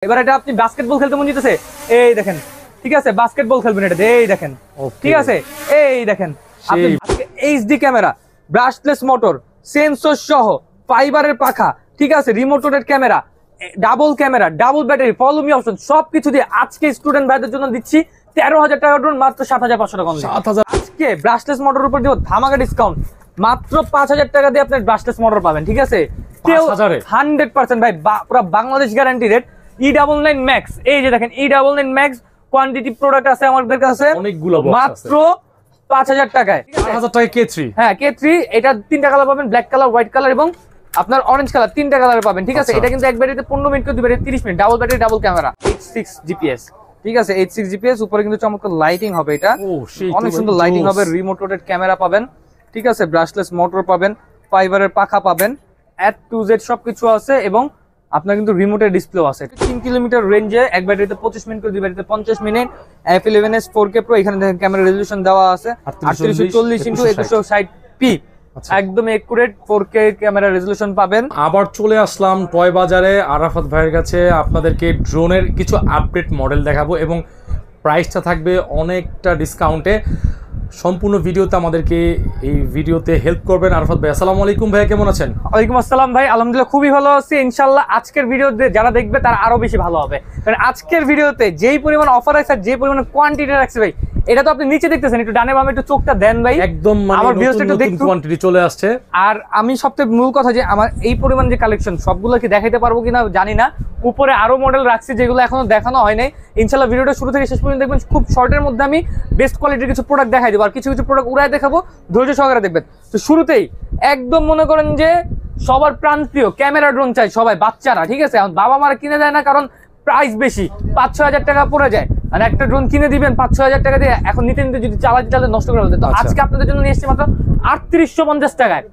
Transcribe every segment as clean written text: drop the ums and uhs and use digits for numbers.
এবার এটা আপনি বাস্কেটবল খেলতে মন যেতেছে, এই দেখেন, ঠিক আছে, বাস্কেটবল খেলবেন এটা, এই দেখেন, ঠিক আছে, এই দেখেন, আপনি HD camera, brushless motor, sensor সহ, ফাইবারের পাখা, ঠিক আছে, remote rotate camera, camera, double battery, follow me option সবকিছু দিয়ে আজকে স্টুডেন্ট ভাইদের জন্য দিচ্ছি 13,000 টাকা ড্রোন মাত্র 7,500 টাকা। 7,000 আজকে ব্রাশলেস মোটর উপর দিব ধামাকা ডিসকাউন্ট, মাত্র 5,000 টাকা দিয়ে আপনি ব্রাশলেস মোটর পাবেন, ঠিক আছে, 100% ভাই, পুরো Bangladesh guarantee rate. E99 Max, এই যে দেখেন E99 Max কোয়ান্টিটি প্রোডাক্ট আছে আমাদের কাছে অনেকগুলো, মাত্র 5,000 টাকায়। 4,000 টাকায় K3, হ্যাঁ K3, এটা তিনটা কালার পাবেন, ব্ল্যাক কালার, হোয়াইট কালার এবং আপনার অরেঞ্জ কালার, তিনটা কালার পাবেন, ঠিক আছে। এটা কিন্তু এক ব্যাটারিতে 15 মিনিট করে 2 battery 30 minute, double battery, double camera, 86 GPS, ঠিক আছে, 86 জিপিএস। উপরে কিন্তু চমৎকার লাইটিং হবে, এটা অনেক সুন্দর লাইটিং হবে, রিমোট রোটেট ক্যামেরা পাবেন, ঠিক আছে, ব্রাশলেস মোটর পাবেন, ফাইবারের পাখা পাবেন, A to Z সবকিছু আছে এবং আপনার কিন্তু রিমোটের ডিসপ্লে আছে। 3 কিলোমিটার রেঞ্জে এক ব্যাটারিতে 25 মিনিট করে 2 ব্যাটারিতে 50 মিনিট, F11s 4K Pro, এখানে দেখেন ক্যামেরা রেজোলিউশন দেওয়া আছে 3840x2160p, একদম একুরেট 4K ক্যামেরা রেজোলিউশন পাবেন। আবার চলে আসলাম টয় বাজারে আরাফাত ভাইয়ের কাছে, আপনাদেরকে ড্রোনের কিছু আপডেট মডেল দেখাবো এবং প্রাইসটা থাকবে অনেকটা ডিসকাউন্টে। সম্পূর্ণ ভিডিওতে আমাদেরকে এই ভিডিওতে হেল্প করবেন আরাফাত ভাই। আসসালামু আলাইকুম ভাই, কেমন আছেন? ওয়ালাইকুম আসসালাম ভাই, আলহামদুলিল্লাহ খুবই ভালো আছি। ইনশাআল্লাহ আজকের ভিডিও যারা দেখবে তারা আরো বেশি ভালো হবে, কারণ আজকের ভিডিওতে যেই পরিমাণ অফার আছে, যে পরিমাণ কোয়ান্টিটি রাখছে ভাই, এটা তো আপনি নিচে দেখতেছেন, একটু ডানে বামে একটু চোখটা দেন ভাই, একদম আমার ভিডিওটা একটু দেখুন, কোয়ান্টিটি চলে আসছে। আর আমি সবচেয়ে মূল কথা যে আমার এই পরিমাণ যে কালেকশন সবগুলো কি দেখাইতে পারবো কিনা জানি না, উপরে আরো মডেল রাখছি যেগুলো এখনো দেখানো হয় নাই। ইনশাআল্লাহ ভিডিওটা শুরু থেকে শেষ পর্যন্ত দেখবেন, খুব শর্টের মধ্যে আমি বেস্ট কোয়ালিটির কিছু প্রোডাক্ট দেখাই দেবো, আর কিছু কিছু প্রোডাক্ট উড়ায় দেখাবো, ধৈর্য সহকারে দেখবেন। তো শুরুতেই একদম মনে করেন যে সবার প্রাণপ্রিয় ক্যামেরা ড্রোন চাই সবাই, বাচ্চারা, ঠিক আছে, বাবা মারা কিনে দেয় না, কারণ প্রাইস বেশি, 5-6 হাজার টাকা পড়ে যায়, আর একটা ড্রোন কিনে দিবেন 5-6 হাজার টাকা দিয়ে, এখন নিতে নিতে যদি চালাতে নষ্ট করে ফেলতে। তো আজকে আপনাদের জন্য নিয়ে এসেছি মাত্র 3850 টাকায়,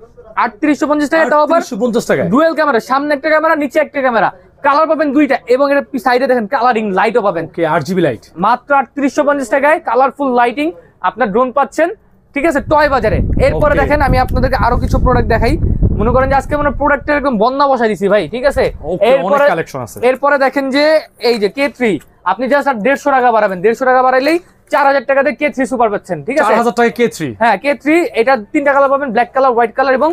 3850 টাকায়, তাও আবার 50 টাকা ডুয়েল ক্যামেরা, সামনে একটা ক্যামেরা, নিচে একটা ক্যামেরা, কালার পাবেন দুইটা, এবং এর সাইডে দেখেন কালারিং লাইটও পাবেন, RGB লাইট, মাত্র 3850 টাকায় কালারফুল লাইটিং আপনার ড্রোন পাচ্ছেন, ঠিক আছে, টয় বাজারে। এরপরে দেখেন আমি আপনাদেরকে আরো কিছু প্রোডাক্ট দেখাই, মনে করেন যে আজকে মানে প্রোডাক্টের একদম বন্যা বসাই দিছি ভাই, ঠিক আছে। এরপরে দেখেন যে এই যে K3, আপনি জাস্ট 150 টাকা বাড়াবেন, 150 টাকা বাড়াইলেই 4,000 টাকা দিয়ে K3 সুপার পাচ্ছেন, ঠিক আছে, 4,000 টাকা K3, হ্যাঁ K3, এটা তিনটা কালার পাবেন, ব্ল্যাক কালার, হোয়াইট কালার এবং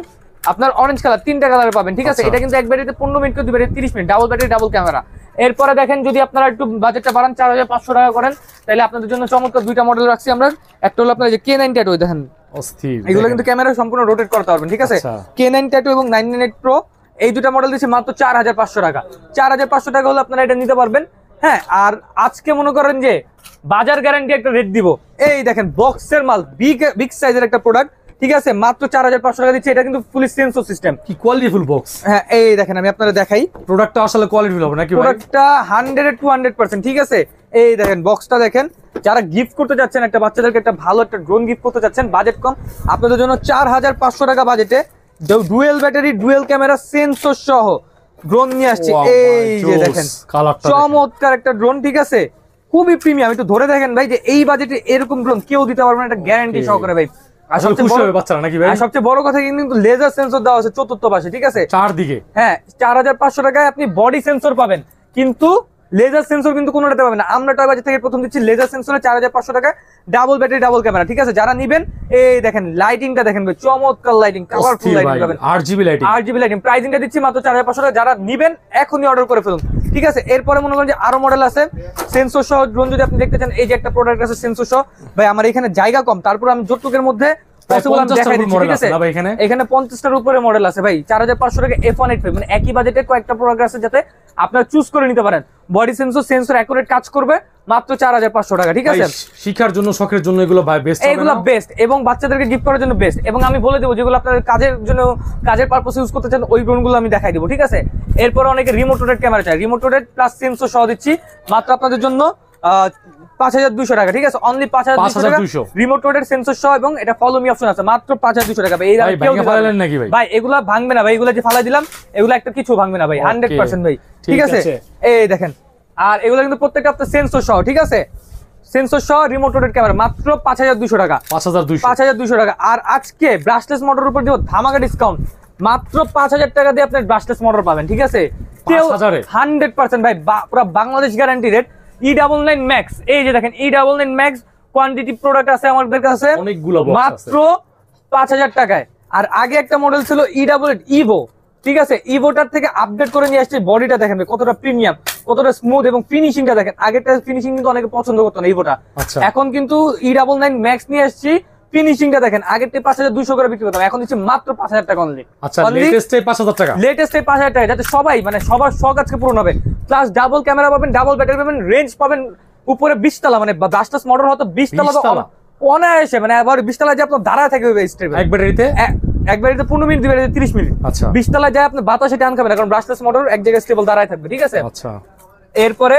আপনার অরেঞ্জ কালার, তিনটা কালার পাবেন, ঠিক আছে। এটা কিন্তু এক ব্যাটারিতে 15 মিনিট করে 2 battery 30 minute, double battery, double camera. এরপরে দেখেন যদি আপনারা একটু বাজেটটা বাড়ান, 4,500 টাকা করেন, তাহলে আপনাদের জন্য চমৎকার দুইটা মডেল রাখছি আমরা। একটা হলো আপনার যে K9 ট্যাটু, দেখেন এগুলো কিন্তু ক্যামেরা সম্পূর্ণ রোটেট করতে পারবেন, ঠিক আছে, K9 ট্যাটু এবং 998 Pro, এই দুটা মডেল দিচ্ছি মাত্র 4,500 টাকা। 4,500 টাকা হলে আপনারা এটা নিতে পারবেন, হ্যাঁ। আর আজকে মনে করেন যে বাজার গ্যারান্টি একটা রেট দিব, এই দেখেন বক্সের মাল, বিগ সাইজের একটা প্রোডাক্ট, ঠিক আছে, মাত্র 4,500 টাকা দিচ্ছি। এটা কিন্তু ফুলি সেন্সর সিস্টেম, কি কোয়ালিটিফুল বক্স, হ্যাঁ এই দেখেন আমি আপনাদের দেখাই, প্রোডাক্টটা আসলে কোয়ালিটিফুল হবে নাকি ভাই? প্রোডাক্টটা 100-200%, ঠিক আছে। এই দেখেন বক্সটা দেখেন, যারা গিফট করতে যাচ্ছেন, একটা বাচ্চাদেরকে একটা ভালো একটা ড্রোন গিফট করতে যাচ্ছেন, বাজেট কম, আপনাদের জন্য 4,500 টাকা বাজেটে dual battery, dual camera, sensor সহ ড্রোন নিয়ে আসছি। এই যে দেখেন চমৎকার একটা ড্রোন, ঠিক আছে, খুবই প্রিমিয়াম। একটু ধরে দেখেন ভাই যে এই বাজেটে এরকম ড্রোন কেউ দিতে পারবে না, এটা গ্যারান্টি সহকারে ভাই। আর সবচেয়ে বড় কথা কিন্তু লেজার সেন্সর দেওয়া আছে চতুর্থ পাশে, ঠিক আছে, চারদিকে, হ্যাঁ। 4,500 টাকায় আপনি বডি সেন্সর পাবেন, কিন্তু লেজার সেন্সর কিন্তু কোনোটাতে পাবেন না। আমরা টয় বাজার থেকে প্রথম দিচ্ছি লেজার সেন্সরে 4,500 টাকায়, ডাবল ব্যাটারি, ডাবল ক্যামেরা, ঠিক আছে। যারা নিবেন এই দেখেন লাইটিংটা দেখেন ভাই, চমৎকার লাইটিং, কালারফুল লাইটিং পাবেন, RGB লাইটিং। প্রাইসিংটা দিচ্ছি মাত্র 4,500 টাকা। যারা নিবেন এখনই অর্ডার করে ফেলুন, ঠিক আছে। এরপরে মনে করেন যে আরো মডেল আছে সেন্সর সহ ড্রোন, যদি আপনি দেখতে চান, এই যে একটা প্রোডাক্ট আছে সেন্সর সহ, ভাই আমার এখানে জায়গা কম, তারপর আমি যতটুকের মধ্যে এখানে 50টার উপরে মডেল আছে ভাই। 4,500 টাকা F185, মানে একই বাজেটে কয়েকটা প্রোডাক্ট আছে যাতে আপনারা চুজ করে নিতে পারেন। বডি সেন্সর অ্যাকুরেট কাজ করবে, মাত্র 4,500 টাকা, ঠিক আছে। শিখার জন্য, শখের জন্য এগুলো ভাই বেস্ট, এগুলো বেস্ট, এবং বাচ্চাদেরকে গিফট করার জন্য বেস্ট। এবং আমি বলে দেবো যেগুলো আপনাদের কাজের জন্য, কাজের পারপাসে ইউজ করতে চান, ওই ড্রোনগুলো আমি দেখাই দেবো, ঠিক আছে। এরপর অনেকে রিমোট রোটেট ক্যামেরা চাই, রিমোট রোটেট প্লাস সেন্সর সহ দিচ্ছি মাত্র আপনাদের জন্য 5,200 টাকা, ঠিক আছে, অনলি 5,200 টাকা, রিমোট রোটেট সেন্সর সহ, এবং এটা ফলো মি অপশন আছে, মাত্র 5,200 টাকা। ভাই এগুলা ভাঙবে না ভাই, এগুলা যে ফালাই দিলাম এগুলো একটা কিছু ভাঙবে না ভাই, 100% ভাই, ঠিক আছে। এই দেখেন, আর এগুলো কিন্তু প্রত্যেকটা আপনার সেন্সর সহ, ঠিক আছে, সেন্সর সহ রিমোট রোটেট ক্যামেরা, মাত্র 5,200 টাকা, 5,200 টাকা। আর আজকে ব্রাশলেস মোটর উপর দিব ধামাকা ডিসকাউন্ট, মাত্র 5000 টাকা দিয়ে আপনার ব্রাশলেস মোটর পাবেন, ঠিক আছে? 5000 100% ভাই, পুরো Bangladesh guarantee rate. E99 Max, এই যে দেখেন E99 Max কোয়ান্টিটি প্রোডাক্ট আছে আমাদের কাছে অনেকগুলো মাত্র 5000 টাকায়। আর আগে একটা মডেল ছিল E88 Evo, ঠিক আছে? ইভোটার থেকে আপডেট করে নিয়ে আসছে। বডিটা দেখেন কতটা প্রিমিয়াম, কতটা স্মুথ, এবং ফিনিশিংটা দেখেন। আগেরটা ফিনিশিং কিন্তু অনেকে পছন্দ করতো না ইভোটা, এখন কিন্তু E99 Max নিয়ে আসছি। ফিনিশিংটা দেখেন, আগেরটা 5200 করে বিক্রি করতাম, এখন দিচ্ছি মাত্র 5000 টাকা অনলি। আচ্ছা, লেটেস্টে 5000 টাকা, লেটেস্টে 5000 টাকা, যাতে সবাই মানে সবার শখ আজকে পূরণ হবে। প্লাস ডাবল ক্যামেরা পাবেন, ডাবল ব্যাটারি পাবেন, রেঞ্জ পাবেন উপরে 20 তলা, মানে ব্রাশলেস মোটর হতো 20 তলা তো অনায়াসে, মানে আবার 20 তলা যে আপনার দাঁড়ায় থাকবে স্টেবল। এক ব্যাটারিতে 15 মিনিট, 2 ব্যাটারিতে 30 মিনিট। আচ্ছা, 20 তলা যায় আপনি বাতাসে টান খাবেন, কারণ ব্রাশলেস মোটর এক জায়গায় স্টেবল দাঁড়ায় থাকবে, ঠিক আছে? আচ্ছা, এরপরে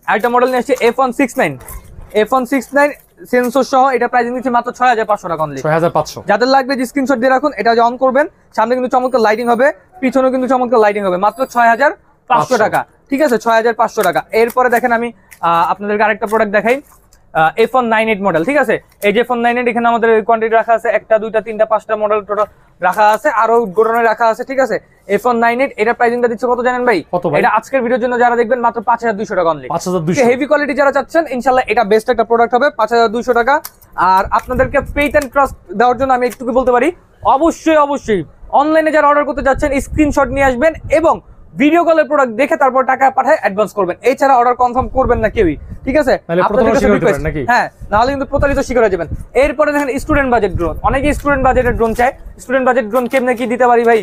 আরেকটা মডেল নিয়ে আসছে F169 সেন্সর সহ। এটা প্রাইস নিচ্ছে মাত্র 6500 টাকা অনলি। 6500। যাদের লাগবে যে স্ক্রিনশট দিয়ে রাখুন, এটা যে অন করবেন, সামনে কিন্তু চমৎকার লাইটিং হবে, পিছনেও কিন্তু চমৎকার লাইটিং হবে, মাত্র 6500 টাকা, ঠিক আছে? 6500 টাকা। এরপরে দেখেন আমি আপনাদেরকে আরেকটা প্রোডাক্ট দেখাই, F198 মডেল, ঠিক আছে? এই যে F198, এখানে আমাদের কোয়ান্টিটি রাখা আছে 1টা 2টা 3টা 5টা মডেল টোটাল রাখা আছে, আরো গোডাউনে রাখা আছে, ঠিক আছে? F198 এটা প্রাইসিংটা দিচ্ছে কত জানেন ভাই? এটা আজকের ভিডিওর জন্য যারা দেখবেন মাত্র 5200 টাকা অনলি। 5200। হেভি কোয়ালিটি যারা চাচ্ছেন, ইনশাআল্লাহ এটা বেস্ট একটা প্রোডাক্ট হবে, 5200 টাকা। আর আপনাদেরকে পেইট এন্ড ট্রাস্ট দেওয়ার জন্য আমি একটু বলতে পারি, অবশ্যই অনলাইনে যারা অর্ডার করতে যাচ্ছেন স্ক্রিনশট নিয়ে আসবেন এবং ভিডিও কলের প্রোডাক্ট দেখে তারপর টাকা পাঠায় অ্যাডভান্স করবেন। এছাড়া অর্ডার কনফার্ম করবেন না কেউই, ঠিক আছে? হ্যাঁ, নাহলে কিন্তু প্রতারিত শিকার হয়ে যাবেন। এরপরে দেখেন স্টুডেন্ট বাজেট ড্রোন, অনেকে স্টুডেন্ট বাজেটের ড্রোন চায়। স্টুডেন্ট বাজেট ড্রোন কেমনে কি দিতে পারি ভাই?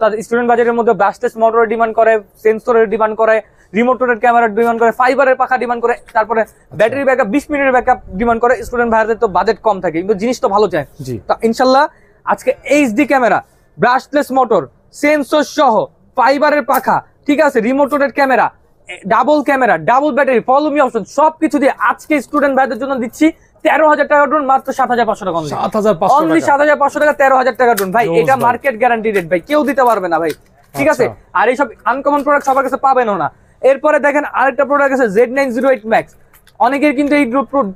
তাদের স্টুডেন্ট বাজেটের মধ্যে ব্রাশলেস মোটরের ডিমান্ড করে, সেন্সরের ডিমান্ড করে, রিমোট ক্যামেরার ডিমান্ড করে, ফাইবারের পাখা ডিমান্ড করে, তারপরে ব্যাটারি ব্যাকআপ 20 মিনিটের ব্যাকআপ ডিমান্ড করে। স্টুডেন্ট ভাইদের তো বাজেট কম থাকে, কিন্তু জিনিস তো ভালো চায়। তো ইনশাল্লাহ আজকে HD camera, brushless motor, sensor সহ, ফাইবারের পাখা, ঠিক আছে, রিমোটেড camera, double camera, double battery, follow me option সবকিছু দিয়ে আজকে স্টুডেন্ট ভাইদের জন্য দিচ্ছি 13000 টাকা ড্রোন, মাত্র 7500 টাকা অনলি। 7500 টাকা 13000 টাকা ড্রোন ভাই, এটা মার্কেট গ্যারান্টি রেট ভাই, কেউ দিতে পারবে না ভাই, ঠিক আছে? আর এইসব আনকমন প্রোডাক্ট সবার কাছে পাবেনও না। এরপরে দেখেন আরেকটা প্রোডাক্ট আছে Z908 Max। অনেকের কিন্তু এই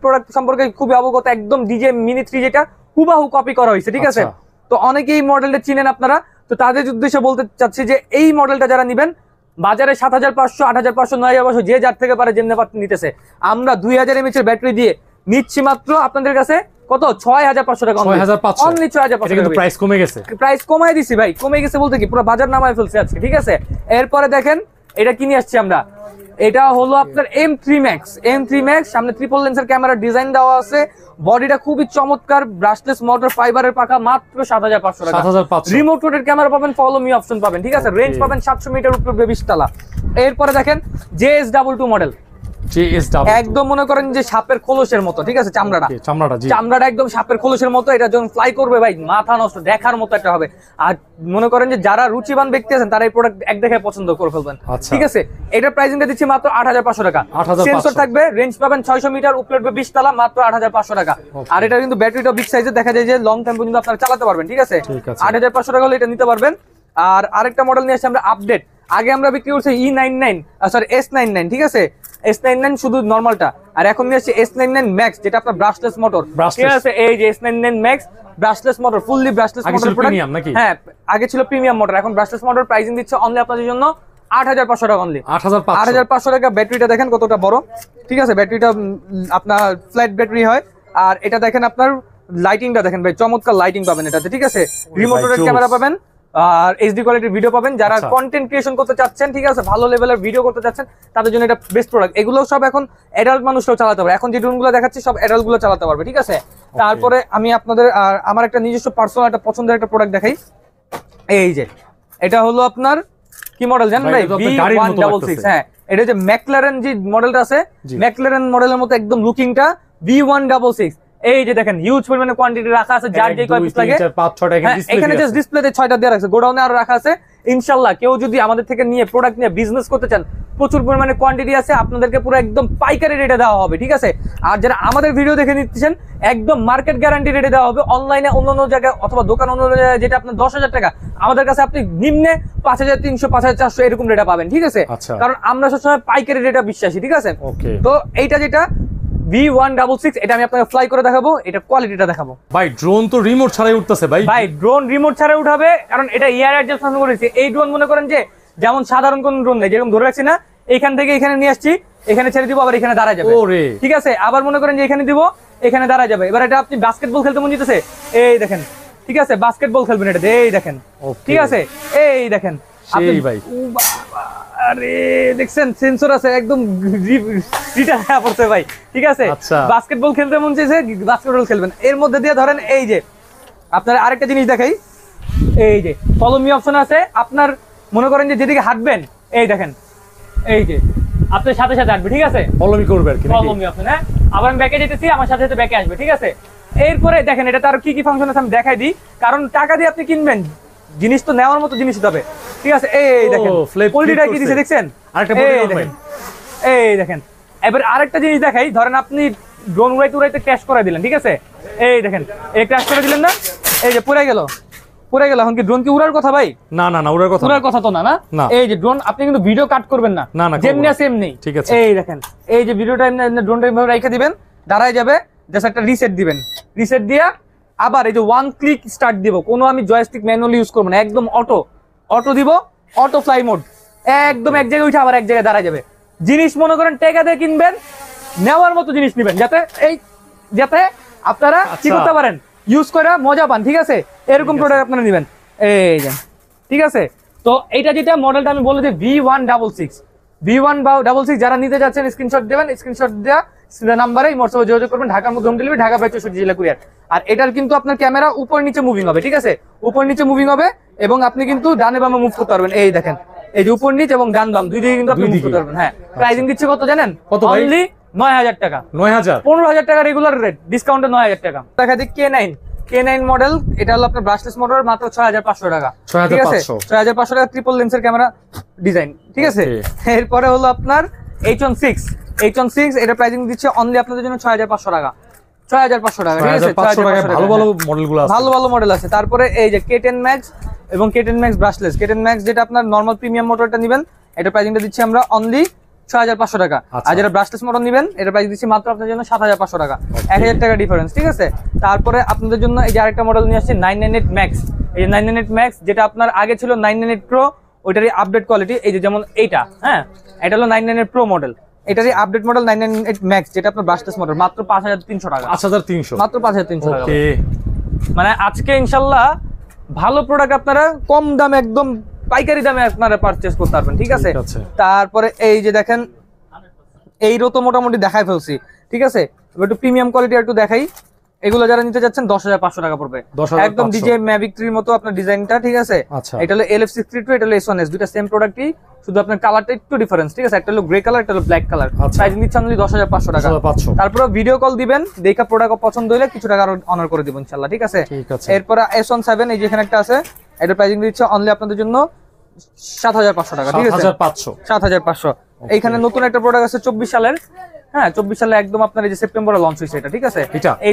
প্রোডাক্ট সম্পর্কে খুবই অবগত, একদম ডিজে মিনি 3 যেটা হুবাহু কপি করা হয়েছে, ঠিক আছে? তো অনেকেই এই মডেলটা চিনেন আপনারা, তো তাদের উদ্দেশ্যে বলতে চাচ্ছি যে এই মডেলটা যারা নেবেন, বাজারে 7500, 8500, 9500 যে যার থেকে পারে যেমনি নিতেছে, আমরা 2000 mAh এর ব্যাটারি দিয়ে নিচ্ছি মাত্র আপনাদের কাছে কত? 6500 টাকা অনলি। 6500 টাকা। প্রাইস কমে গেছে, প্রাইস কমাই দিছি ভাই। কমে গেছে বলতে কি, পুরো বাজার নামায় ফেলছে আজকে, ঠিক আছে? এরপরে দেখেন এটা কি নিয়ে আসছি আমরা, এটা হলো আপনার M3 Max। সামনে ট্রিপল লেন্সের ক্যামেরা ডিজাইন দেওয়া আছে, বডিটা খুবই চমৎকার, ব্রাশলেস মোটর, ফাইবারের পাখা, মাত্র 7500 টাকা। রিমোট রোটের ক্যামেরা পাবেন, ফলো মি অপশন পাবেন, ঠিক আছে? রেঞ্জ পাবেন 700 মিটার উপরে 20 তলা। এরপরে দেখেন JS22 মডেল, একদম মনে করেন যে সাপের খোলসের মতো, ঠিক আছে? চামড়াটা একদম সাপের খোলসের মতো। এটা যখন ফ্লাই করবে ভাই, মাথা নষ্ট, দেখার মতো একটা হবে। আর মনে করেন যে যারা রুচিবান ব্যক্তি আছেন, তারা এই প্রোডাক্ট এক দেখে পছন্দ করে ফেলবেন, ঠিক আছে? এটার প্রাইসিংটা দিচ্ছি মাত্র 8500 টাকা। সেন্সর থাকবে, রেঞ্জ পাবেন 600 মিটার, উপরে 20 তলা, মাত্র 8500 টাকা। আর এটা কিন্তু ব্যাটারিটা বিগ সাইজের, দেখা যায় যে লং টাইম পর্যন্ত আপনারা চালাতে পারবেন, ঠিক আছে? 8500 টাকা হলে এটা নিতে পারবেন। আর আরেকটা মডেল নিয়ে আসছে আমরা আপডেট। আগে আমরা বিক্রি করছি S99, ঠিক আছে? S99 শুধু নরমালটা, আর এখন নিয়ে আসছে S99 Max, যেটা আপনার ব্রাশলেস মোটর, ঠিক আছে? এই যে S99 Max brushless motor, fully brushless motor premium নাকি? হ্যাঁ, আগে ছিল প্রিমিয়াম মোটর, এখন ব্রাশলেস মোটর। প্রাইসিং দিচ্ছে অনলি আপনাদের জন্য 8500 টাকা অনলি। 8500 টাকা। ব্যাটারিটা দেখেন কতটা বড়, ঠিক আছে? ব্যাটারিটা আপনার ফ্ল্যাট ব্যাটারি হয়। আর এটা দেখেন আপনার লাইটিংটা দেখেন ভাই, চমৎকার লাইটিং পাবেন এটাতে, ঠিক আছে? রিমোটেড ক্যামেরা পাবেন, আর এইচডি কোয়ালিটির ভিডিও পাবেন। যারা কন্টেন্ট ক্রিয়েশন করতে চাচ্ছেন, ঠিক আছে, ভালো লেভেলের ভিডিও করতে চাচ্ছেন, তাদের জন্য এটা বেস্ট প্রোডাক্ট। এগুলো সব এখন অ্যাডাল্ট মানুষরাও চালাতে পারবে। এখন যে ড্রোনগুলো দেখাচ্ছি সব অ্যাডাল্ট গুলো চালাতে পারবে, ঠিক আছে? তারপরে আমি আপনাদের আমার একটা নিজস্ব পার্সোনাল একটা পছন্দের একটা প্রোডাক্ট দেখাই। এই যে এটা হলো আপনার কি মডেল জানেন ভাই? V166। হ্যাঁ, এটা যে ম্যাকলারেন যে মডেলটা আছে, ম্যাকলারেন মডেলের মতো একদম লুকিংটা, V166। এই যে দেখেন হিউজ পরিমাণে কোয়ান্টিটি রাখা আছে, যার যে কয় পিস লাগে। এখানে জাস্ট ডিসপ্লেতে 6টা দেওয়া আছে, গোডাউনে আরো রাখা আছে। ইনশাআল্লাহ কেউ যদি আমাদের থেকে নিয়ে প্রোডাক্ট নিয়ে বিজনেস করতে চান, প্রচুর পরিমাণে কোয়ান্টিটি আছে, আপনাদেরকে পুরো একদম পাইকারি রেটে দেওয়া হবে, ঠিক আছে? আর যারা আমাদের ভিডিও দেখে নিচ্ছেন, একদম মার্কেট গ্যারান্টি রেটে দেওয়া হবে। অনলাইনে অন্য জায়গায় অথবা দোকান অন্য জায়গায় যেটা আপনার 10000 টাকা, আমাদের কাছে আপনি নিম্নে 5300, 5400 এরকম রেটে পাবেন, ঠিক আছে? কারণ আমরা সবসময় পাইকারি রেটে বিশ্বাসী, ঠিক আছে? তো এইটা যেটা V166, এটা আমি আপনাকে ফ্লাই করে দেখাবো, এটা কোয়ালিটিটা দেখাবো। ভাই ড্রোন তো রিমোট ছাড়াই উঠতেছে ভাই। ভাই ড্রোন রিমোট ছাড়া উঠাবে, কারণ এটা এয়ার অ্যাডজাস্ট ফাংশন করেছে। এই ড্রোন মনে করেন যে যেমন সাধারণ কোন ড্রোন নেই, যেরকম ধরে রাখছি না, এখান থেকে এখানে নিয়ে আসছি, এখানে ছেড়ে দিব, আবার এখানে দাঁড়া যাবে। ওরে ঠিক আছে, আবার মনে করেন যে এখানে দিব, এখানে দাঁড়া যাবে। এবার এটা আপনি বাস্কেটবল খেলতে মন যেতেছে, এই দেখেন, ঠিক আছে, বাস্কেটবল খেলবেন এটা, এই দেখেন, ঠিক আছে, এই দেখেন সেই ভাই। আরে দেখছেন সেন্সর আছে, একদম রিটার হয়ে পড়ছে ভাই। ঠিক আছে, বাস্কেটবল খেলতে মন চাইছে, বাস্কেটবল খেলবেন। এর মধ্যে দিয়ে ধরেন এই যে আপনার আরেকটা জিনিস দেখাই, এই যে ফলো মি অপশন আছে। আপনার মনে করেন যে যেদিকে হাঁটবেন, এই দেখেন, এই যে আপনার সাথে সাথে হাঁটবে। ঠিক আছে, ফলো মি করবে আর কি, ফলো মি অপশন। হ্যাঁ, আবার আমি ব্যাকে যেতেছি, আমার সাথে সাথে ব্যাকে আসবে। ঠিক আছে, এরপরে দেখেন এটা তার কি কি ফাংশন আছে আমি দেখাই দিই, কারণ টাকা দিয়ে আপনি কিনবেন, জিনিস তো নেওয়ার মতো জিনিস হবে। ঠিক আছে, এই দেখেন কোয়ালিটিটা কি দিছে দেখছেন, এই দেখেন। এবার আরেকটা জিনিস দেখাই, ধরেন আপনি ড্রোন উড়াইতে ক্র্যাশ করে দিলেন। ঠিক আছে, এই দেখেন, এই ক্র্যাশ করে দিলেন না, এই যে পুরাই গেল। এখন কি ড্রোন কি উড়ার কথা ভাই? না না না, উড়ার কথা তো না। এই যে ড্রোন আপনি কিন্তু ভিডিও কাট করবেন না, যেমনি আছে এমনি। ঠিক আছে, এই দেখেন, এই যে ভিডিওটা ড্রোনটা এভাবে রেখে দিবেন, দাঁড়ায় যাবে, জাস্ট একটা রিসেট দিবেন। রিসেট দিয়া আবার এই যে ওয়ান ক্লিক স্টার্ট দিব, কোনো আমি জয়স্টিক ম্যানুয়ালি ইউজ করবো না, একদম অটো দিব, অটো ফ্লাই মোড, একদম এক জায়গায় উঠে আবার এক জায়গায় দাঁড়ায় যাবে। জিনিস মনে করেন টাকা দিয়ে কিনবেন, নেওয়ার মতো জিনিস নিবেন, যাতে আপনারা কি করতে পারেন, ইউজ করে মজা পান। ঠিক আছে, এরকম প্রোডাক্ট আপনারা নিবেন। এই যে ঠিক আছে, তো এইটা যেটা মডেলটা আমি বলে দিই V166 যারা নিতে যাচ্ছেন স্ক্রিনশট দেবেন, স্ক্রিনশট দেওয়া নাম্বারে হোয়াটসঅ্যাপে যোগাযোগ করবেন। ঢাকার মধ্যে হোম ডেলিভারি, ঢাকা 65 জেলা কুরিয়ার। আর এটার কিন্তু আপনার ক্যামেরা উপর নিচে মুভিং হবে। ঠিক আছে, উপর নিচে মুভিং হবে, এবং আপনি কিন্তু ডানে বামে মুভ করতে পারবেন। এই দেখেন, এই যে উপর নিচ এবং ডান বাম দুই দিকে কিন্তু আপনি মুভ করতে পারবেন। হ্যাঁ, প্রাইসিং দিচ্ছে কত জানেন? কত ভাই? অনলি 9000 টাকা। 9000, 15000 টাকা রেগুলার রেট, ডিসকাউন্টে 9000 টাকা। দেখা দিক K9 মডেল, এটা হলো আপনার ব্রাশলেস মডেল, মাত্র 6500 টাকা। ঠিক আছে, 6500 টাকা ট্রিপল লেন্সের ক্যামেরা ডিজাইন। ঠিক আছে, এরপরে হলো আপনার H16, এটা প্রাইসিং দিচ্ছে অনলি আপনাদের জন্য 6500 টাকা। 6500 টাকা। ঠিক আছে, ভালো ভালো মডেলগুলো আছে, ভালো মডেল আছে। তারপরে এই যে K10 Max এবং K10 Max brushless, K10 Max যেটা আপনার নরমাল প্রিমিয়াম মোটরটা নেবেন, এটা প্রাইসিংটা দিচ্ছি আমরা অনলি 6500 টাকা। আর যারা ব্রাশলেস মডেল নেবেন, এটা প্রাইস দিচ্ছি মাত্র আপনাদের জন্য 7500 টাকা, 1000 টাকা ডিফারেন্স। ঠিক আছে, তারপরে আপনাদের জন্য এই যে আরেকটা মডেল নিয়ে আসছি 998 Max। এই যে 998 Max, যেটা আপনার আগে ছিল 998 Pro, ওইটারই আপডেট কোয়ালিটি। এই যে যেমন এইটা, হ্যাঁ, এটা হলো 998 Pro মডেল, এটারই আপডেট মডেল 998 Max, যেটা আপনার ব্রাশলেস মডেল, মাত্র 5300 টাকা। 5300, মাত্র 5300 টাকা। মানে আজকে ইনশাল্লাহ ভালো প্রোডাক্ট আপনারা কম দামে, একদম পাইকারি দামে আপনারা পারচেজ করতে পারবেন। ঠিক আছে, তারপরে এই যে দেখেন, এইরও তো মোটামুটি দেখাই ফেলছি। ঠিক আছে, এবার একটু প্রিমিয়াম কোয়ালিটি একটু দেখাই। এগুলো যারা নিতে যাচ্ছেন 10500 টাকা পড়বে, একদম ডিজে ম্যাভিক 3 মতো আপনার ডিজাইনটা। ঠিক আছে, এটা হলো LF632, এটা হলো S1S, দুইটা সেম প্রোডাক্টই, শুধু আপনার কালারটা একটু ডিফারেন্স। ঠিক আছে, একটা হলো গ্রে কালার, একটা হলো ব্ল্যাক কালার। প্রাইসিং দিচ্ছি অনলি 10500 টাকা। তারপরে ভিডিও কল দিবেন, দেখা প্রোডাক্ট পছন্দ হলে কিছু টাকা আরো অনার করে দিব ইনশাআল্লাহ। ঠিক আছে, এরপর S17, এই যে এখানে একটা আছে, এটা প্রাইসিং দিচ্ছে অনলি আপনাদের জন্য 7500 টাকা। ঠিক আছে, 7500। এইখানে নতুন একটা প্রোডাক্ট আছে 24 সালের, হ্যাঁ 24 সালে একদম আপনার এই যে সেপ্টেম্বরে লঞ্চ হয়েছে এটা। ঠিক আছে,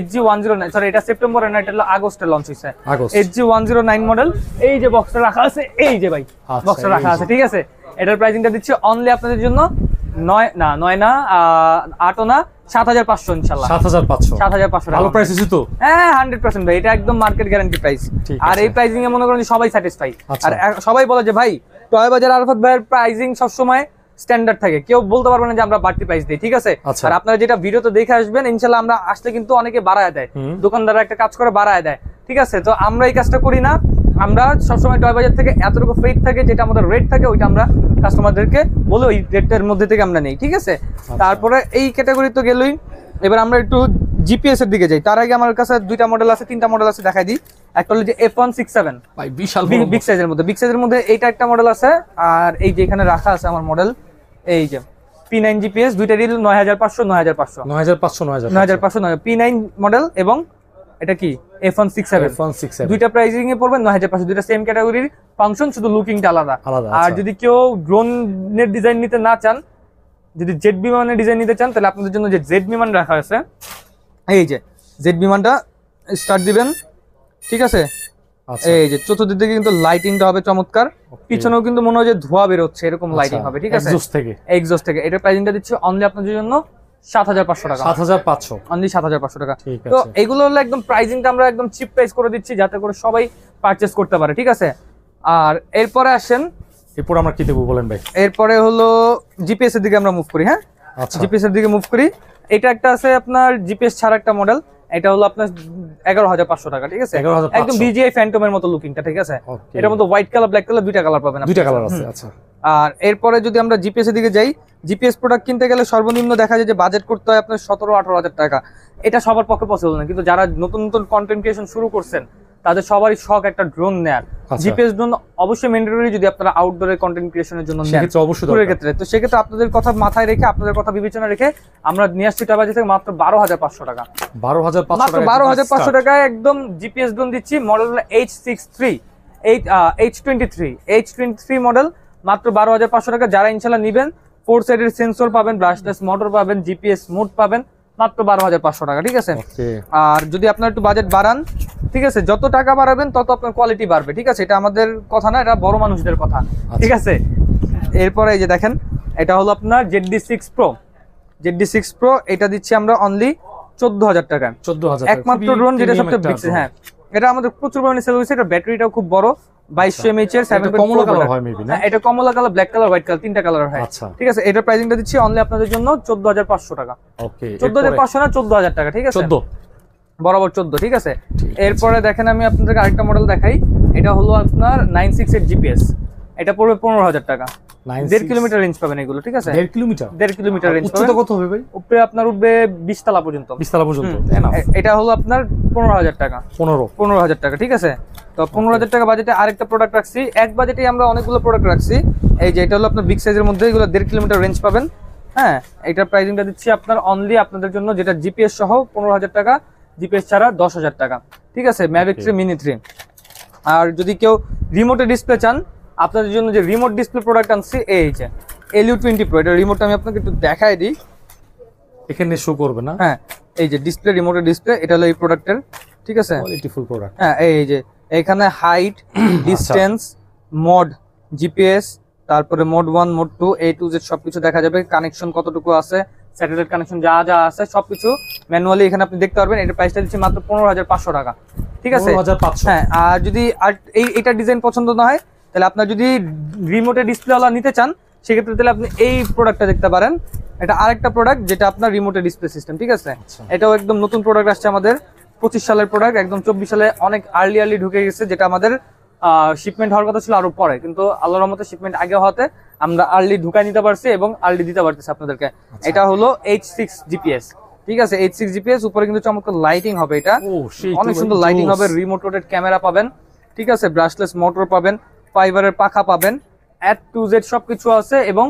HG109, সরি এটা সেপ্টেম্বরে না, এটা হলো আগস্টে লঞ্চ হয়েছে। HG109 মডেল, এই যে বক্সটা রাখা আছে, এই যে ভাই বক্সটা রাখা আছে। ঠিক আছে, এটার প্রাইসিংটা দিচ্ছি অনলি আপনাদের জন্য 7500 ইনশাআল্লাহ। 7500 ভালো প্রাইস আছে তো? হ্যাঁ 100% ভাই, এটা একদম মার্কেট গ্যারান্টি প্রাইস। আর এই প্রাইসিং এ মনে করেন সবাই স্যাটিসফাই। আর সবাই বলে যে ভাই টয় বাজার আরাফাত ভাইয়ের প্রাইসিং সবসময় স্ট্যান্ডার্ড থাকে, কেউ বলতে পারবে না যে আমরা বাড়তি প্রাইস দিই। ঠিক আছে, আর আপনারা যেটা ভিডিওতে দেখে আসবেন ইনশাআল্লাহ, আমরা আসলে কিন্তু অনেকে বাড়ায় দেয়, দোকানদাররা একটা কাজ করে বাড়ায় দেয়। ঠিক আছে, তো আমরা এই কাজটা করি না, আমরা সবসময় টয় বাজার থেকে এতটুকু ফেট থাকে, যেটা আমাদের রেট থাকে ওইটা আমরা কাস্টমারদেরকে বলে ওই রেটের মধ্যে থেকে আমরা নেই। ঠিক আছে, তারপরে এই ক্যাটাগরি তো গেলই, এবার আমরা একটু জিপিএস এর দিকে যাই। তার আগে আমার কাছে দুইটা মডেল আছে, তিনটা মডেল আছে, দেখাই দিই। একটা হলো যে F167, ভাই বিশাল বিগ সাইজের মধ্যে এইটা একটা মডেল আছে। আর এই যে এখানে রাখা আছে আমার মডেল, এই যে P9 জিপিএস, দুইটা রিল 9500 P9 মডেল, এবং এটা কি F167, দুইটা প্রাইসিং এ পড়বে 9500, দুইটা সেম ক্যাটাগরির ফাংশন, শুধু লুকিংটা আলাদা। আর যদি কেউ ড্রোনের ডিজাইন নিতে না চান, যদি জেট বিমানের ডিজাইন নিতে চান, তাহলে আপনাদের জন্য যে জেট বিমান রাখা আছে, এই যে জেট বিমানটা স্টার্ট দিবেন। ঠিক আছে, এই যে চতুর্দিক থেকে কিন্তু লাইটিংটা হবে চমৎকার, পিছনেও কিন্তু মনে হয় যে ধোঁয়া বের হচ্ছে, এরকম লাইটিং হবে। ঠিক আছে, এক্সজস্ট থেকে। এটার প্রাইসিংটা দিচ্ছে অনলি আপনাদের জন্য 7,500 টাকা, 7,500 অনলি 7,500 টাকা। ঠিক তো আছে। এগুলো হলো একদম প্রাইসিংটা আমরা একদম চিপ প্রাইস করে দিচ্ছি যাতে করে সবাই পারচেজ করতে পারে, ঠিক আছে। আর এরপরে আসেন, এরপর আমরা কি দেবো বলেন ভাই? এরপরে হলো জিপিএস এর দিকে আমরা মুভ করি। হ্যাঁ, আচ্ছা, জিপিএস এর দিকে মুভ করি। এটা একটা আছে আপনার জিপিএস ছাড়া একটা মডেল, এটা হলো আপনার 11,500 টাকা, ঠিক আছে। 11,500 একদম বিজিআই ফ্যান্টমের মতো লুকিংটা, ঠিক আছে। Okay. এটার মধ্যে হোয়াইট কালার, ব্ল্যাক কালার দুইটা কালার পাবেন আপনি। দুইটা কালার আছে। আচ্ছা, আর এরপরে যদি আমরা জিপিএস এর দিকে যাই, জিপিএস প্রোডাক্ট কিনতে গেলে সর্বনিম্ন দেখা যায় যে বাজেট করতে হয় আপনার 17-18 হাজার টাকা। এটা সবার পক্ষে পসিবল না, কিন্তু যারা নতুন নতুন কন্টেন্ট ক্রিয়েশন শুরু করছেন তাদের সবারই শখ একটা ড্রোন নেয়ার। আচ্ছা। জিপিএস ড্রোন অবশ্যই ম্যান্ডেটরি যদি আপনারা আউটডোরে কন্টেন্ট ক্রিয়েশনের জন্য নেন, সেক্ষেত্রে অবশ্যই ট্যুরের দরকার। ক্ষেত্রে। তো সেক্ষেত্রে আপনাদের কথা মাথায় রেখে, আপনাদের কথা বিবেচনা রেখে আমরা নিয়ে আসছি টাকা থেকে মাত্র 12,500 টাকা। 12,500 মাত্র 12,500 টাকায় একদম জিপিএস ড্রোন দিচ্ছি। মডেল হলো H63 H23 মডেল, মাত্র 12,500 টাকা। যারা ইনশাল্লাহ নিবেন 4 সাইডের সেন্সর পাবেন, ব্রাশলেস মোটর পাবেন, জিপিএস মোড পাবেন, মাত্র 12,500 টাকা, ঠিক আছে। আর যদি আপনার একটু বাজেট বাড়ান, ঠিক আছে, যত টাকা বাড়াবেন তত আপনার কোয়ালিটি বাড়বে, ঠিক আছে। এটা আমাদের কথা না, এটা বড় মানুষদের কথা, ঠিক আছে। এরপরে এই যে দেখেন, এটা হলো আপনার ZD6 Pro, এটা দিচ্ছি আমরা অনলি 14,000 টাকা। 14,000 একমাত্র ড্রোন যেটা সবচেয়ে বিক্রি। হ্যাঁ, এটা আমাদের প্রচুর পরিমাণে সেল হয়েছে। এটা ব্যাটারিটাও খুব বড়, 2200 mAh এর 7.4 কমলা কালার হয় মেবি না? এটা কমলা colour, black colour, white colour, তিনটা কালার হয়। আচ্ছা, ঠিক আছে। এটার প্রাইসিংটা দিচ্ছি অনলি আপনাদের জন্য 14,500 টাকা। ওকে, 14,500 না, 14,000 টাকা, ঠিক আছে। 14 বরাবর 14, ঠিক আছে। এরপরে দেখেন আমি আপনাদেরকে আরেকটা মডেল দেখাই। এটা হলো আপনার 968 জিপিএস, এটা পড়বে 15,000 টাকা। 1.5 কিলোমিটার রেঞ্জ পাবেন এগুলো, ঠিক আছে। 1.5 কিলোমিটার রেঞ্জ উচ্চতা কত হবে ভাই? উপরে আপনার উঠবে 20 তলা পর্যন্ত। 20 তলা পর্যন্ত। এটা হলো আপনার 15,000 টাকা। 15,000 টাকা, ঠিক আছে। তো 15,000 টাকা বাজেটে আরেকটা প্রোডাক্ট রাখছি। এক বাজেটে আমরা অনেকগুলো প্রোডাক্ট রাখছি। এই যে এটা হলো আপনার বিগ সাইজের মধ্যে, এগুলো 1.5 কিলোমিটার রেঞ্জ পাবেন। হ্যাঁ, এটার প্রাইসিংটা দিচ্ছি আপনার অনলি আপনাদের জন্য, যেটা জিপিএস সহ 15,000 টাকা, জিপিএস ছাড়া 10,000 টাকা, ঠিক আছে। Mavic 3 mini 3। আর যদি কেউ রিমোটে ডিসপ্লে চান, আপনাদের জন্য যে রিমোট ডিসপ্লে প্রোডাক্ট আনছি, এই যে LU20 Pro, এটা রিমোটটা আমি আপনাকে একটু দেখাই দিই। এখানে শো করবে না? হ্যাঁ, এই যে ডিসপ্লে, রিমোটের ডিসপ্লে, এটা হলো এই প্রোডাক্টের, ঠিক আছে। Qualityful product. হ্যাঁ, এই যে এখানে হাইট, ডিসটেন্স, মোড, জিপিএস, তারপরে mode 1, mode 2, A to Z সবকিছু দেখা যাবে। কানেকশন কতটুকু আছে, স্যাটেলাইট কানেকশন যা যা আছে সবকিছু ম্যানুয়ালি এখানে আপনি দেখতে পারবেন। এটার প্রাইসটা দিচ্ছি মাত্র 15,500 টাকা, ঠিক আছে। 15,500। হ্যাঁ, আর যদি এইটা ডিজাইন পছন্দ না হয়, তাহলে আপনার যদি রিমোটে ডিসপ্লেওয়ালা নিতে চান, সেক্ষেত্রে তাহলে আপনি এই প্রোডাক্টটা দেখতে পারেন। এটা আরেকটা প্রোডাক্ট যেটা আপনার রিমোটে ডিসপ্লে সিস্টেম, ঠিক আছে। এটাও একদম নতুন প্রোডাক্ট আসছে আমাদের, 25 সালের প্রোডাক্ট, একদম 24 সালে অনেক আর্লি ঢুকে গেছে, যেটা আমাদের শিপমেন্ট হওয়ার কথা ছিল আরো পরে, কিন্তু আল্লাহর রহমতে শিপমেন্ট আগে হওয়াতে আমরা আর্লি ঢুকাই নিতে পারছি এবং আর্লি দিতে পারতেছি আপনাদেরকে। এটা হলো H6 জিপিএস, ঠিক আছে। H6 জিপিএস, উপরে কিন্তু চমৎকার লাইটিং হবে, এটা অনেক সুন্দর লাইটিং হবে। রিমোট রোটেড ক্যামেরা পাবেন, ঠিক আছে। ব্রাশলেস মোটর পাবেন, ফাইবারের পাখা পাবেন, A to Z সবকিছু আছে, এবং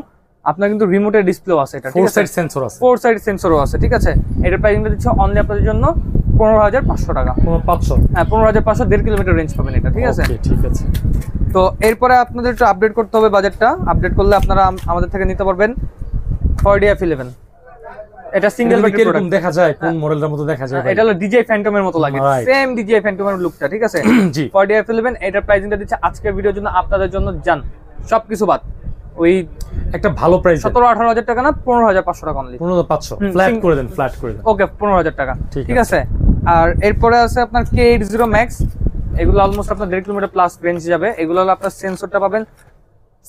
আপনার কিন্তু রিমোটের ডিসপ্লেও আছে। এটা 4 সাইড সেন্সর আছে। 4 সাইড সেন্সরও আছে, ঠিক আছে। এটার প্রাইসিংটা দিচ্ছে অনলি আপনাদের জন্য 15,500 টাকা। 15,500। হ্যাঁ, 15,500, 1.5 কিলোমিটার রেঞ্জ পাবেন এটা, ঠিক আছে। ঠিক আছে। তো এরপরে আপনাদের একটু আপডেট করতে হবে বাজেটটা। আপডেট করলে আপনারা আমাদের থেকে নিতে পারবেন 4DF11। এটা সিঙ্গেল ব্যাটারি প্রোডাক্ট, দেখা যায় কোন মডেলটার মতো দেখা যায়? এটা হলো DJI ফ্যান্টমের মতো লাগে, সেম DJI ফ্যান্টমের লুকটা, ঠিক আছে। জি। 4DF11, এটার প্রাইসিংটা দিচ্ছে আজকের ভিডিওর জন্য আপনাদের জন্য জান সবকিছু বাদ, ওই একটা ভালো প্রাইস 17-18 হাজার টাকা না, 15,500 টাকা অনলি। 15,500 ফ্ল্যাট করে দেন, ফ্ল্যাট করে দেন। ওকে, 15,000 টাকা, ঠিক আছে। আর এরপরে আছে আপনার K80 Max, এগুলো অলমোস্ট আপনার 1.5 কিলোমিটার প্লাস রেঞ্জ যাবে। এগুলো হলো আপনার সেন্সরটা পাবেন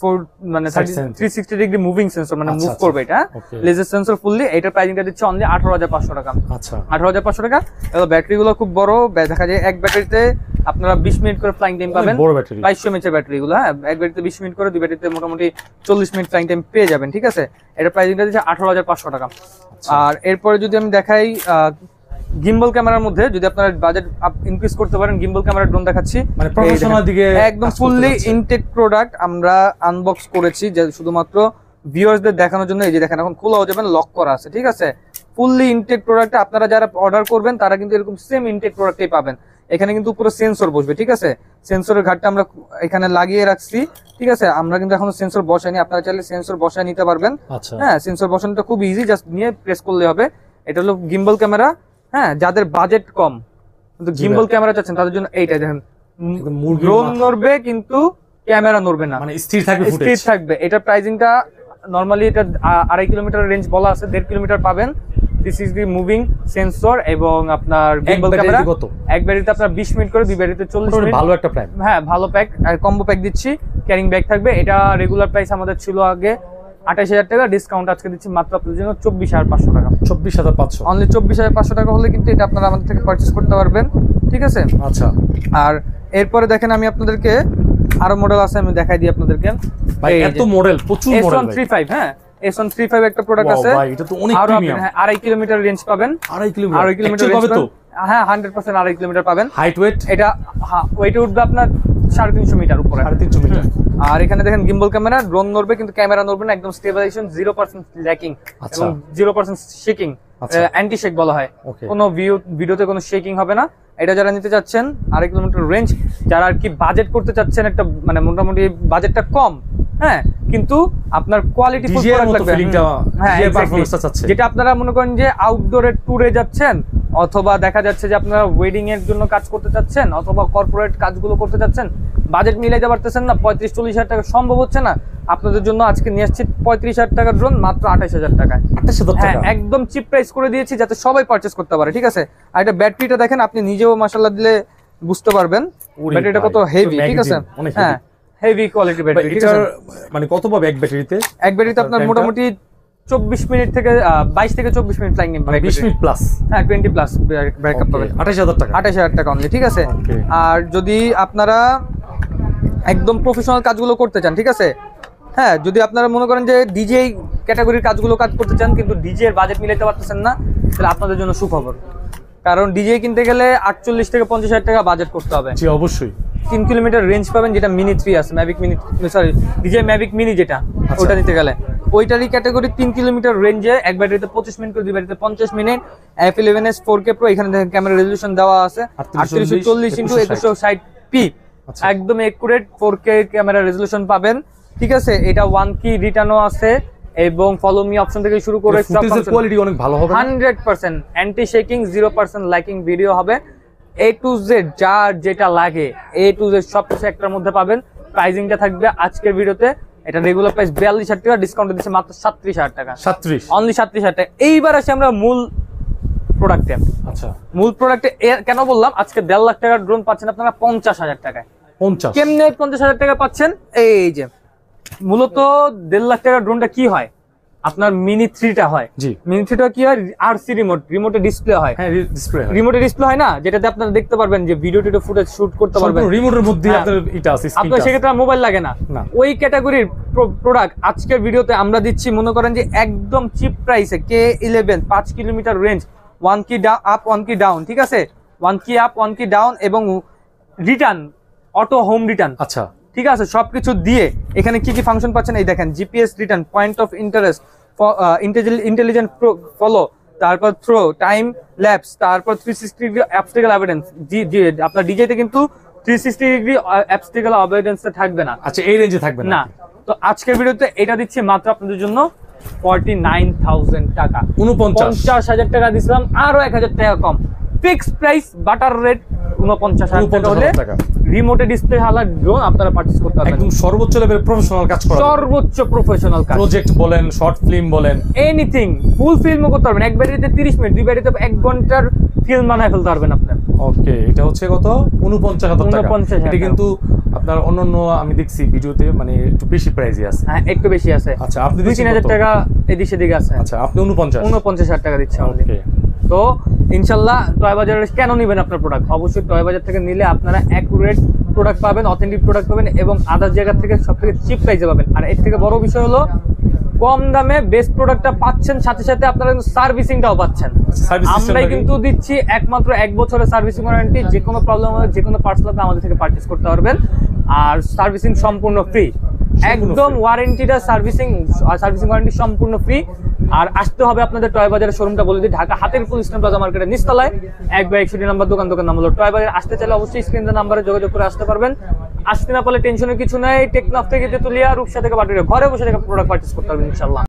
360 ডিগ্রি মুভিং সেন্সর, মানে মুভ করবে এটা, লেজার সেন্সর ফুললি। এটার প্রাইসিংটা দিচ্ছে অনলি 18,500 টাকা। আচ্ছা, 18,500 টাকা। এগুলো ব্যাটারিগুলো খুব বড়, দেখা যায় এক ব্যাটারিতে আপনারা 20 মিনিট করে ফ্লাইং টাইম পাবেন। বড় ব্যাটারি, 2200 mAh ব্যাটারি গুলো। হ্যাঁ, এক ব্যাটারিতে 20 মিনিট করে, দুই ব্যাটারিতে মোটামুটি 40 মিনিট ফ্লাইং টাইম পেয়ে যাবেন, ঠিক আছে। এটার প্রাইসিংটা দিচ্ছে 18,500 টাকা। আর এরপরে যদি আমি দেখাই গিম্বল ক্যামেরার মধ্যে, যদি আপনারা বাজেট ইনক্রিজ করতে পারেন, গিম্বল ক্যামেরার ড্রোন দেখাচ্ছি, মানে প্রফেশনাল দিকে একদম ফুললি ইনটেক প্রোডাক্ট আমরা আনবক্স করেছি, যে শুধুমাত্র ভিউয়ার্সদের দেখানোর জন্য। এই যে দেখেন, এখন খোলাও যাবেন, লক করা আছে, ঠিক আছে। ফুললি ইনটেক প্রোডাক্ট, আপনারা যারা অর্ডার করবেন তারা কিন্তু এরকম সেম ইনটেক প্রোডাক্টই পাবেন। এখানে কিন্তু পুরো সেন্সর বসবে, ঠিক আছে। সেন্সরের ঘাটটা আমরা এখানে লাগিয়ে রাখছি, ঠিক আছে। আমরা কিন্তু এখনো সেন্সর বসাইনি, আপনারা চাইলে সেন্সর বসায় নিতে পারবেন। হ্যাঁ, সেন্সর বসানোটা খুব ইজি, জাস্ট নিয়ে প্রেস করলে হবে। এটা হলো গিম্বল ক্যামেরা। হ্যাঁ, যাদের বাজেট কম কিন্তু গিম্বল ক্যামেরা চাচ্ছেন তাদের জন্য এইটা দেখেন, ড্রোন নড়বে কিন্তু ক্যামেরা নড়বে না, মানে স্থির থাকবে, স্থির থাকবে। এটার প্রাইসিংটা নরমালি এটা 2.5 কিলোমিটার রেঞ্জ বলা আছে, 1.5 কিলোমিটার পাবেন, 360 মুভিং সেন্সর এবং আপনার গিম্বল ক্যামেরা। এক ব্যাটারিতে আপনার 20 মিনিট করে, দুই ব্যাটারিতে 40 মিনিট। ভালো একটা প্যাক। হ্যাঁ ভালো প্যাক, আর কম্বো প্যাক দিচ্ছি, ক্যারিং ব্যাগ থাকবে। এটা রেগুলার প্রাইস আমাদের ছিল আগে 28,000 টাকা, ডিসকাউন্ট আজকে দিচ্ছি মাত্র আপনাদের জন্য 24,500 টাকা। 24,500 অনলি 24,500 টাকা হলে কিন্তু এটা আপনারা আমাদের থেকে পারচেজ করতে পারবেন, ঠিক আছে? আচ্ছা, আর এরপরে দেখেন আমি আপনাদেরকে আরো মডেল আছে, আমি দেখাই দিই আপনাদেরকে। ভাই এত মডেল, প্রচুর মডেল। S135, হ্যাঁ S135 একটা প্রোডাক্ট আছে। ভাই এটা তো অনেক প্রিমিয়াম। 2.5 কিলোমিটার রেঞ্জ পাবেন। 2.5 কিলোমিটার, 2.5 কিলোমিটার পাবে তো? হ্যাঁ 100% 2.5 কিলোমিটার পাবেন। হাইট ওয়েট এটা ওয়েট উঠবে আপনার 350 মিটার উপরে। 350 মিটার। আর এখানে দেখেন গিম্বল ক্যামেরা, ড্রোন নড়বে কিন্তু ক্যামেরা নড়বে না, একদম স্টেবিলাইজেশন, 0% ল্যাকিং এবং 0% শেকিং, অ্যান্টি শেক বলা হয়। কোনো ভিডিওতে কোনো শেকিং হবে না। এটা যারা নিতে চাচ্ছেন 2.5 কিলোমিটার রেঞ্জ, যারা আর কি বাজেট করতে চাচ্ছেন একটা মানে মোটামুটি বাজেটটা কম, হ্যাঁ কিন্তু আপনার কোয়ালিটি ফুল প্রোডাক্ট লাগবে। হ্যাঁ যেটা আপনারা মনে করেন যে আউটডোরে ট্যুরে যাচ্ছেন, অথবা দেখা যাচ্ছে যে আপনারা ওয়েডিং এর জন্য কাজ করতে চাচ্ছেন, অথবা কর্পোরেট কাজগুলো করতে চাচ্ছেন, বাজেট মিলাইতে পারতেছেন না, 35-40 টাকা সম্ভব হচ্ছে না, আপনাদের জন্য আজকে নিয়ে আসছি 35,000 টাকার ড্রোন মাত্র 28,000 টাকায়। হ্যাঁ একদম চিপ প্রাইস করে দিয়েছি যাতে সবাই পারচেজ করতে পারে, ঠিক আছে? আর এটা ব্যাটারিটা দেখেন, আপনি নিজেও মাশাআল্লাহ দিলে বুঝতে পারবেন ব্যাটারিটা কত হেভি, ঠিক আছে? হ্যাঁ হেভি কোয়ালিটি ব্যাটারি, ঠিক আছে? মানে কত পাবে এক ব্যাটারিতে? এক ব্যাটারিতে আপনার মোটামুটি 24 মিনিট থেকে 22 থেকে 24 মিনিট ফ্লাইং নেবে, 20 মিনিট প্লাস। হ্যাঁ 20 প্লাস ব্যাকআপ পাবেন। 28,000 টাকা, 28,000 টাকা অনলি, ঠিক আছে? আর যদি আপনারা একদম প্রফেশনাল কাজগুলো করতে চান, ঠিক আছে, হ্যাঁ যদি আপনারা মনে করেন যে ডিজে ক্যাটাগরির কাজগুলো কাজ করতে চান কিন্তু ডিজে এর বাজেট মিলাইতে পারতেছেন না, তাহলে আপনাদের জন্য সুখবর। কারণ ডিজে কিনতে গেলে 48 থেকে 50,000 টাকা বাজেট করতে হবে। জি অবশ্যই। 3 কিলোমিটার রেঞ্জ পাবেন, যেটা মিনি 3 আছে, Mavic mini, sorry DJ Mavic mini যেটা, ওটা নিতে গেলে ওইটারই ক্যাটাগরি 3 কিলোমিটার রেঞ্জে, এক ব্যাটারিতে 25 মিনিট করে, দুই ব্যাটারিতে 50 মিনিট, F11s 4K Pro। এখানে দেখেন ক্যামেরা রেজোলিউশন দেওয়া আছে 3840x2160p, একদম একুরেট 4K ক্যামেরা রেজোলিউশন পাবেন, ঠিক আছে? এটা 1 কি রিটার্নও আছে এবং ফলো মি অপশন থেকে শুরু করে সব ফুটেজের কোয়ালিটি অনেক ভালো হবে, 100% অ্যান্টি শেকিং, 0% লাইকিং ভিডিও হবে। A to Z যার যেটা লাগে A to Z সব কিছু একটার মধ্যে পাবেন। প্রাইসিংটা থাকবে আজকের ভিডিওতে, এটা রেগুলার প্রাইস 42,000 টাকা, ডিসকাউন্ট দিচ্ছে মাত্র 37,000 টাকা। 37 অনলি 37,000 টাকা। এইবার আসি আমরা মূল প্রোডাক্টে। আচ্ছা মূল প্রোডাক্টে কেন বললাম আজকে 1.5 লাখ টাকার ড্রোন পাচ্ছেন আপনারা 50,000 টাকায়। 50 কেমনে 50,000 টাকা পাচ্ছেন? এই যে মূলত 1.5 লাখ টাকার ড্রোনটা কি হয়, আপনার মিনি 3টা হয়। জি মিনি 3টা কি হয়, আরসি রিমোটে ডিসপ্লে হয়। হ্যাঁ রিমোটে ডিসপ্লে হয় না, যেটাতে আপনারা দেখতে পারবেন যে ভিডিও ফুটেজ শুট করতে পারবেন রিমোটের মধ্যে, আপনার এটা আছে, আপনার সেক্ষেত্রে মোবাইল লাগে না। ওই ক্যাটাগরির প্রোডাক্ট আজকের ভিডিওতে আমরা দিচ্ছি মনে করেন যে একদম চিপ প্রাইসে, K11 5 কিলোমিটার রেঞ্জ, 1 কি আপ 1 কি ডাউন, ঠিক আছে? 1 কি আপ 1 কি ডাউন এবং রিটার্ন, অটো হোম রিটার্ন। আচ্ছা ঠিক আছে, সবকিছু দিয়ে এখানে কি কি ফাংশন পাচ্ছেন এই দেখেন, GPS return, point of interest, intelligent follow, তারপর থ্রো, টাইম ল্যাপস, তারপর 360 ডিগ্রি অবস্টাকল অ্যাভয়েডেন্স। জি আপনার ডিজেতে কিন্তু 360 ডিগ্রি অবস্টাকল অ্যাভয়েডেন্সটা থাকবে না। আচ্ছা এই রেঞ্জে থাকবে না। তো আজকের ভিডিওতে এটা দিচ্ছি মাত্র আপনাদের জন্য 49,000 টাকা। 49,000 টাকা দিছিলাম, আরো 1,000 টাকা কম, ফিক্সড প্রাইস, বাটার রেট 49,000 টাকা হলে রিমোটে ডিসপ্লে হালা ড্রোন আপনারা পারচেজ করতে পারবেন। একদম সর্বোচ্চ লেভেলের প্রফেশনাল কাজ করা, সর্বোচ্চ প্রফেশনাল কাজ, প্রজেক্ট বলেন, শর্ট ফিল্ম বলেন, এনিথিং, ফুল ফিল্মও করতে পারবেন। এক ব্যাটারিতে 30 মিনিট, দুই ব্যাটারিতে 1 ঘন্টার ফিল্ম বানায় ফেলতে পারবেন আপনারা। ওকে এটা হচ্ছে কত 49,000 টাকা। এটা কিন্তু আপনার অন্যান্য আমি দেখছি ভিডিওতে মানে একটু বেশি প্রাইসই আছে। হ্যাঁ একটু বেশি আছে। আচ্ছা আপনি 2-3,000 টাকা এদিক সেদিকে আছে। আচ্ছা আপনি 49,000 টাকা দিচ্ছেন। ওকে তো ইনশাআল্লাহ টয় বাজার কেন নেবেন আপনার প্রোডাক্ট? অবশ্যই টয় বাজার থেকে নিলে আপনারা অ্যাকুরেট প্রোডাক্ট পাবেন, অথেন্টিক প্রোডাক্ট পাবেন এবং আদার জায়গা থেকে সবথেকে চিপ প্রাইসে পাবেন। আর এর থেকে বড় বিষয় হলো কম দামে বেস্ট প্রোডাক্টটা পাচ্ছেন, সাথে সাথে আপনারা কিন্তু সার্ভিসিংটাও পাচ্ছেন। আমরাই কিন্তু দিচ্ছি একমাত্র 1 বছরের সার্ভিসিং ওয়ারেন্টি, যে কোনো প্রবলেম হলে যে কোনো পার্টস লাগলে আমাদের থেকে পারচেজ করতে পারবেন। আর সার্ভিসিং সম্পূর্ণ ফ্রি, একদম ওয়ারেন্টিটা সার্ভিসিং ওয়ারেন্টি সম্পূর্ণ ফ্রি। আর আসতে হবে আপনাদের টয় বাজারের শোরুমটা বলে দিই, ঢাকা হাতিরপুল ইসলাম প্লাজা মার্কেটের নিচতলায় 1/61 নাম্বার দোকান নাম হলো টয় বাজার। আসতে চাইলে অবশ্যই স্ক্রিনের নাম্বারে যোগাযোগ করে আসতে পারবেন। আসতে না পারলে টেনশনের কিছু নাই, টেকনাফ থেকে তেতুলিয়া, রূপসা থেকে বাটুরিয়া, ঘরে বসে থেকে প্রোডাক্ট পারচেজ করতে পারবেন ইনশাআল্লাহ।